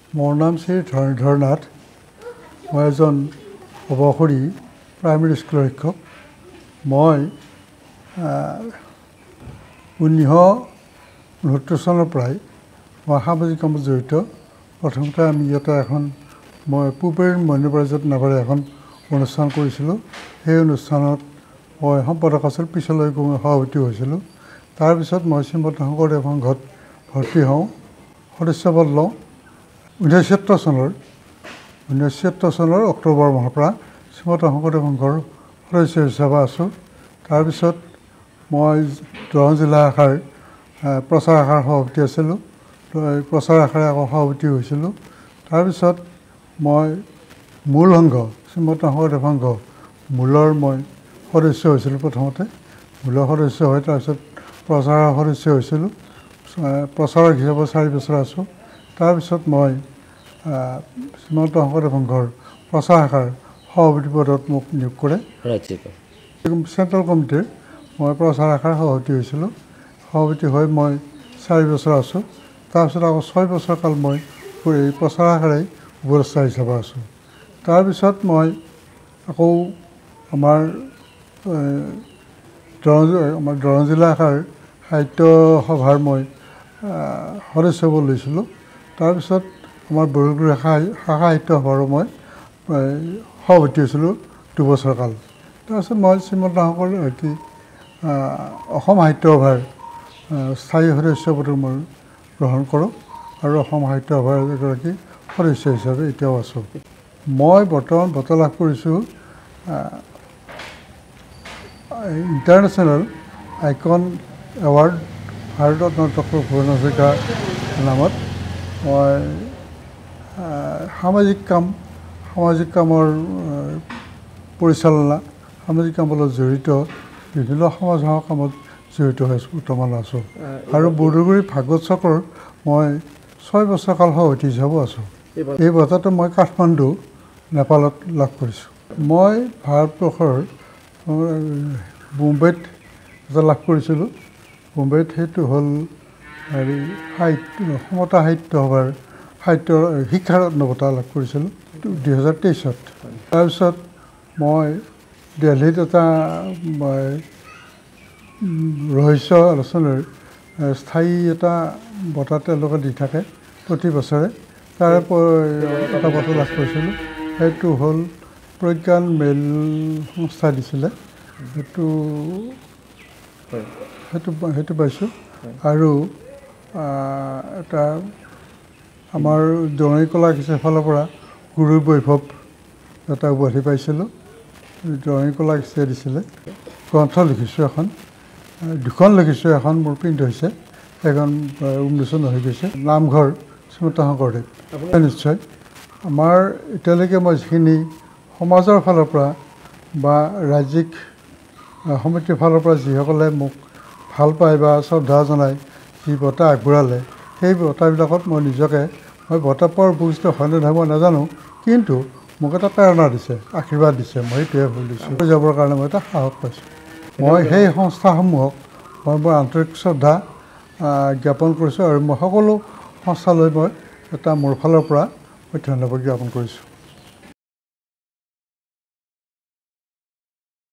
মোৰ নাম শ্ৰী ধৰণীধৰ নাথ। মই এজন অৱসৰী প্ৰাইমেৰী স্কুলৰ শিক্ষক। মই 1969 চনৰ পৰাই মই সামাজিক কামত জড়িত। প্ৰথমতে আমি ইয়াতে মই পূবেৰ মন্যপ্ৰাজত নামেৰে এখন অনুষ্ঠান কৰিছিলোঁ। সেই অনুষ্ঠানত মই সম্পাদক আছিল, পিছলৈ সভাপতি হৈছিলোঁ। তাৰপিছত মই শ্ৰীমন্ত শংকৰদেৱ সংঘত ভৰ্তি হওঁ, সদস্যপদ লওঁ। 1976 চনৰ অক্টোবৰ মাহৰ পৰা শ্ৰীমন্ত শংকৰদেৱ সংঘৰ সদস্য হিচাপে আছোঁ। তাৰপিছত মই দৰং জিলা শাখাৰ প্ৰচাৰ শাখাৰ সভাপতি আছিলোঁ। প্ৰচাৰ শাখাৰে আকৌ সভাপতি হৈছিলোঁ। তাৰপিছত মই মূল সংঘ, শ্ৰীমন্ত শংকৰদেৱ সংঘ মূলৰ মই সদস্য হৈছিলোঁ। প্ৰথমতে মূলৰ সদস্য হৈ তাৰপিছত প্ৰচাৰৰ সদস্য হৈছিলোঁ। প্ৰচাৰক হিচাপে 4 বছৰ আছোঁ। তাৰপিছত মই শ্ৰীমন্ত শংকৰদেৱ সংঘৰ প্ৰচাৰ শাখাৰ সভাপতি পদত মোক নিয়োগ কৰে। চেণ্ট্ৰেল কমিটিৰ মই প্ৰচাৰ শাখাৰ সভাপতি হৈছিলোঁ। সভাপতি হৈ মই 4 বছৰ আছোঁ। তাৰপিছত আকৌ 6 বছৰ কাল মই এই প্ৰচাৰ শাখাৰে উপদেষ্টা হিচাপে আছোঁ। তাৰপিছত মই আকৌ আমাৰ দৰং জিলা শাখাৰ সাহিত্য সভাৰ মই সদস্যপদ লৈছিলোঁ। তাৰপিছত আমাৰ বৰগুৰি শাখা সাহিত্য সভাৰো মই সভাপতি হৈছিলোঁ 2 বছৰ কাল। তাৰপিছত মই শ্ৰীমন্ত শংকৰদেৱ অসম সাহিত্য সভাৰ স্থায়ী সদস্য পদটো মই গ্ৰহণ কৰোঁ আৰু অসম সাহিত্য সভাৰ এগৰাকী সদস্য হিচাপে এতিয়াও আছোঁ। মই বৰ্তমান বঁটা লাভ কৰিছোঁ international icon award Bharat Ratna doctor Bhupen হাজৰিকাৰ নামত। মই সামাজিক কামৰ পৰিচালনা, সামাজিক কামৰ লগত জড়িত বিভিন্ন সমাজ সেৱা কামত জড়িত হৈ বৰ্তমান আছোঁ। আৰু বৰগুৰি ভাগৱত চক্ৰৰ মই 6 বছৰ কাল সভাপতি হিচাপে আছোঁ। এই বঁটাটো মই কাঠমাণ্ডু, নেপালত লাভ কৰিছোঁ। মই ভাৰতবৰ্ষৰ বোম্বেত এটা লাভ কৰিছিলোঁ। বোম্বেত সেইটো হ'ল সমতা সাহিত্য সভাৰ শিক্ষাৰত্ন বঁটা লাভ কৰিছিলোঁ 2023-ত। তাৰপিছত মই দিল্লীত এটা ৰহস্য আলোচনীৰ স্থায়ী এটা বঁটা তেওঁলোকে দি থাকে প্ৰতি বছৰে। তাৰে এটা বঁটা লাভ কৰিছিলোঁ। সেইটো হ'ল প্ৰজ্ঞান মেইল সংস্থাই দিছিলে। সেইটো পাইছোঁ। আৰু এটা আমাৰ দৰঙী কলা কৃষিৰ ফালৰ পৰা গুৰু বৈভৱ এটা উপাধি পাইছিলোঁ। দৰঙী কলা কৃষিয়ে দিছিলে। গ্ৰন্থ লিখিছোঁ দুখন লিখিছোঁ। এখন মোৰ প্ৰিণ্ট হৈছে, এখন উন্মোচন হৈ গৈছে। নামঘৰ শ্ৰীমন্ত শংকৰদেৱ। নিশ্চয় আমাৰ এতিয়ালৈকে মই যিখিনি সমাজৰ ফালৰ পৰা বা ৰাজ্যিক সমিতিৰ ফালৰ পৰা যিসকলে মোক ভাল পায় বা শ্ৰদ্ধা জনাই যি বঁটা আগবঢ়ালে, সেই বঁটাবিলাকত মই বঁটা পোৱাৰ উপযুক্ত হয়নে নহয় মই নাজানো, কিন্তু মোক এটা প্ৰেৰণা দিছে, আশীৰ্বাদ দিছে। মই সেইটোৱে ভাবিছোঁ যাবৰ কাৰণে মই এটা সাহস পাইছোঁ। মই সেই সংস্থাসমূহক মই মোৰ আন্তৰিক শ্ৰদ্ধা জ্ঞাপন কৰিছোঁ আৰু মই সকলো সংস্থালৈ মই মোৰ ফালৰ পৰা মই ধন্যবাদ জ্ঞাপন কৰিছোঁ।